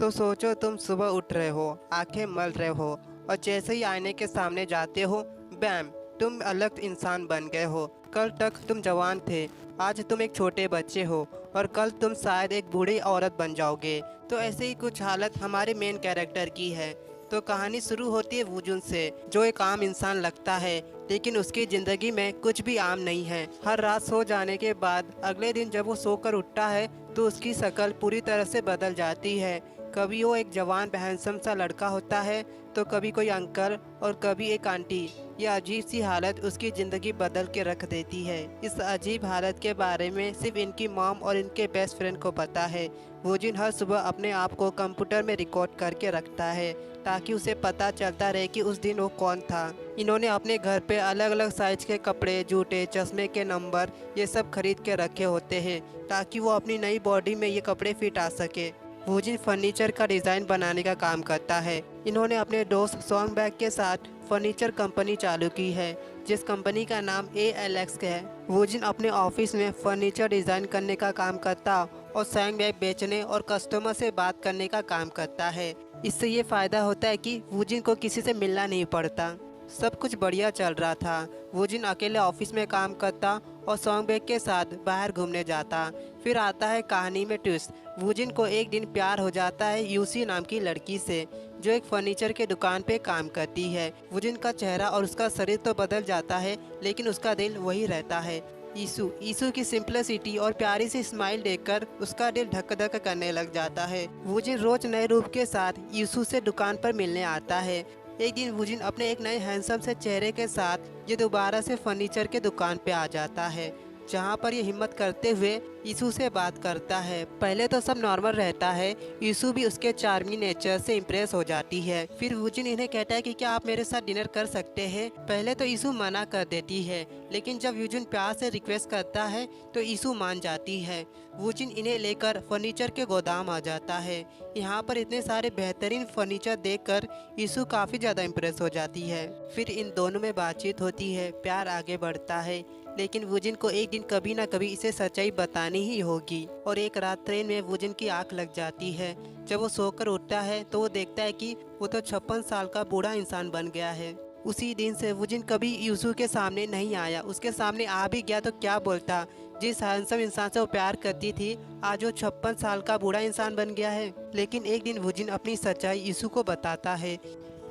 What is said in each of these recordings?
तो सोचो तुम सुबह उठ रहे हो, आंखें मल रहे हो और जैसे ही आईने के सामने जाते हो, बैम, तुम अलग इंसान बन गए हो। कल तक तुम जवान थे, आज तुम एक छोटे बच्चे हो और कल तुम शायद एक बूढ़ी औरत बन जाओगे। तो ऐसे ही कुछ हालत हमारे मेन कैरेक्टर की है। तो कहानी शुरू होती है वुजुन से, जो एक आम इंसान लगता है, लेकिन उसकी ज़िंदगी में कुछ भी आम नहीं है। हर रात सो जाने के बाद अगले दिन जब वो सोकर उठता है तो उसकी शक्ल पूरी तरह से बदल जाती है। कभी वो एक जवान हैंडसम सा लड़का होता है, तो कभी कोई अंकल और कभी एक आंटी। यह अजीब सी हालत उसकी ज़िंदगी बदल के रख देती है। इस अजीब हालत के बारे में सिर्फ इनकी मॉम और इनके बेस्ट फ्रेंड को पता है। वुजिन हर सुबह अपने आप को कंप्यूटर में रिकॉर्ड करके रखता है, ताकि उसे पता चलता रहे कि उस दिन वो कौन था। इन्होंने अपने घर पे अलग अलग साइज के कपड़े, जूते, चश्मे के नंबर ये सब खरीद के रखे होते हैं, ताकि वो अपनी नई बॉडी में ये कपड़े फिट आ सके। वुजिन फर्नीचर का डिज़ाइन बनाने का काम करता है। इन्होंने अपने दोस्त सॉन्गबैक के साथ फर्नीचर कंपनी चालू की है, जिस कंपनी का नाम ALX है। वुजिन अपने ऑफिस में फर्नीचर डिज़ाइन करने का काम करता और सॉन्गबैक बेचने और कस्टमर से बात करने का काम करता है। इससे ये फ़ायदा होता है कि वुजिन को किसी से मिलना नहीं पड़ता। सब कुछ बढ़िया चल रहा था। वुजिन अकेले ऑफिस में काम करता और सॉन्गबैक के साथ बाहर घूमने जाता। फिर आता है कहानी में ट्विस्ट। वुजिन को एक दिन प्यार हो जाता है यूसी नाम की लड़की से, जो एक फर्नीचर के दुकान पे काम करती है। वुजिन का चेहरा और उसका शरीर तो बदल जाता है, लेकिन उसका दिल वही रहता है। ईसू की सिंपलिसिटी और प्यारी सी स्माइल देखकर उसका दिल धक धक करने लग जाता है। वुजिन रोज नए रूप के साथ ईसू से दुकान पर मिलने आता है। एक दिन वुजिन अपने एक नए हैंडसम से चेहरे के साथ ये दोबारा से फर्नीचर के दुकान पे आ जाता है, जहाँ पर ये हिम्मत करते हुए यीशु से बात करता है। पहले तो सब नॉर्मल रहता है, यीशु भी उसके चार्मिंग नेचर से इम्प्रेस हो जाती है। फिर वुजिन इन्हें कहता है कि क्या आप मेरे साथ डिनर कर सकते हैं। पहले तो यीशु मना कर देती है, लेकिन जब वुजिन प्यार से रिक्वेस्ट करता है तो यीशु मान जाती है। वुजिन इन्हें लेकर फर्नीचर के गोदाम आ जाता है। यहाँ पर इतने सारे बेहतरीन फर्नीचर देखकर यीशु काफ़ी ज़्यादा इम्प्रेस हो जाती है। फिर इन दोनों में बातचीत होती है, प्यार आगे बढ़ता है, लेकिन वुजिन को एक दिन कभी ना कभी इसे सच्चाई बतानी ही होगी। और एक रात ट्रेन में वुजिन की आंख लग जाती है। जब वो सोकर उठता है तो वो देखता है कि वो तो 56 साल का बूढ़ा इंसान बन गया है। उसी दिन से वुजिन कभी यूसु के सामने नहीं आया। उसके सामने आ भी गया तो क्या बोलता। जिस हैंडसम इंसान से वो प्यार करती थी, आज वो 56 साल का बूढ़ा इंसान बन गया है। लेकिन एक दिन वुजिन अपनी सच्चाई यीशु को बताता है।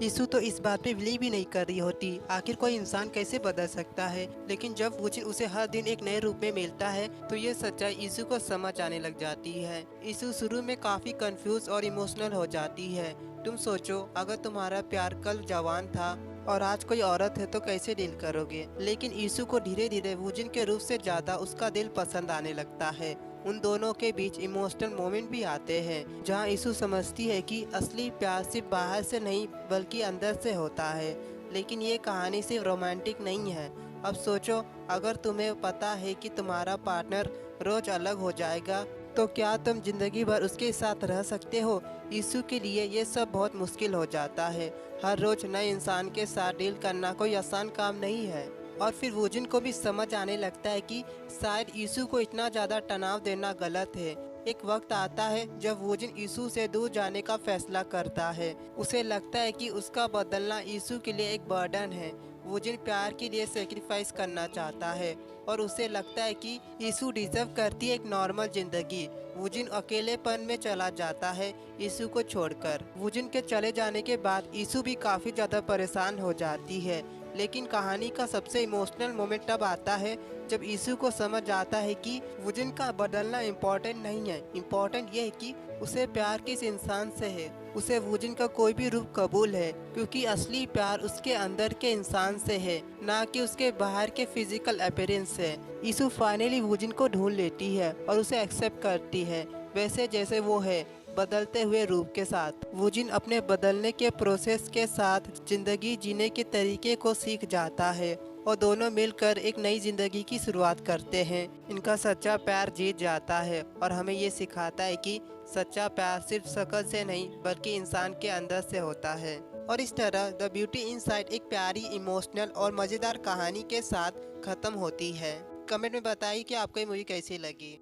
यीशु तो इस बात पे बिलीव भी नहीं कर रही होती, आखिर कोई इंसान कैसे बदल सकता है। लेकिन जब वुजिन उसे हर दिन एक नए रूप में मिलता है तो ये सच्चाई यीशु को समझ आने लग जाती है। यीशु शुरू में काफ़ी कंफ्यूज और इमोशनल हो जाती है। तुम सोचो, अगर तुम्हारा प्यार कल जवान था और आज कोई औरत है तो कैसे डील करोगे। लेकिन यीशु को धीरे धीरे वुजिन के रूप से ज़्यादा उसका दिल पसंद आने लगता है। उन दोनों के बीच इमोशनल मोमेंट भी आते हैं, जहां यीशु समझती है कि असली प्यार सिर्फ बाहर से नहीं बल्कि अंदर से होता है। लेकिन ये कहानी सिर्फ रोमांटिक नहीं है। अब सोचो, अगर तुम्हें पता है कि तुम्हारा पार्टनर रोज अलग हो जाएगा, तो क्या तुम जिंदगी भर उसके साथ रह सकते हो। यीशु के लिए ये सब बहुत मुश्किल हो जाता है। हर रोज नए इंसान के साथ डील करना कोई आसान काम नहीं है। और फिर वुजिन को भी समझ आने लगता है कि शायद यीशु को इतना ज़्यादा तनाव देना गलत है। एक वक्त आता है जब वुजिन यीशु से दूर जाने का फैसला करता है। उसे लगता है कि उसका बदलना यीशु के लिए एक बर्डन है। वुजिन प्यार के लिए सेक्रीफाइस करना चाहता है और उसे लगता है कि यीशु डिजर्व करती है एक नॉर्मल जिंदगी। वुजिन अकेलेपन में चला जाता है यीशु को छोड़कर। वुजिन के चले जाने के बाद यीशु भी काफ़ी ज़्यादा परेशान हो जाती है। लेकिन कहानी का सबसे इमोशनल मोमेंट तब आता है जब यीशु को समझ आता है कि वुजिन का बदलना इम्पोर्टेंट नहीं है। इम्पोर्टेंट ये है कि उसे प्यार किस इंसान से है। उसे वुजिन का कोई भी रूप कबूल है, क्योंकि असली प्यार उसके अंदर के इंसान से है, ना कि उसके बाहर के फिजिकल अपीयरेंस से। यीशु फाइनली वुजिन को ढूंढ लेती है और उसे एक्सेप्ट करती है वैसे जैसे वो है, बदलते हुए रूप के साथ। वुजिन अपने बदलने के प्रोसेस के साथ जिंदगी जीने के तरीके को सीख जाता है और दोनों मिलकर एक नई जिंदगी की शुरुआत करते हैं। इनका सच्चा प्यार जीत जाता है और हमें ये सिखाता है कि सच्चा प्यार सिर्फ शक्ल से नहीं बल्कि इंसान के अंदर से होता है। और इस तरह द ब्यूटी इनसाइड एक प्यारी, इमोशनल और मज़ेदार कहानी के साथ ख़त्म होती है। कमेंट में बताइए कि आपको ये मूवी कैसी लगी।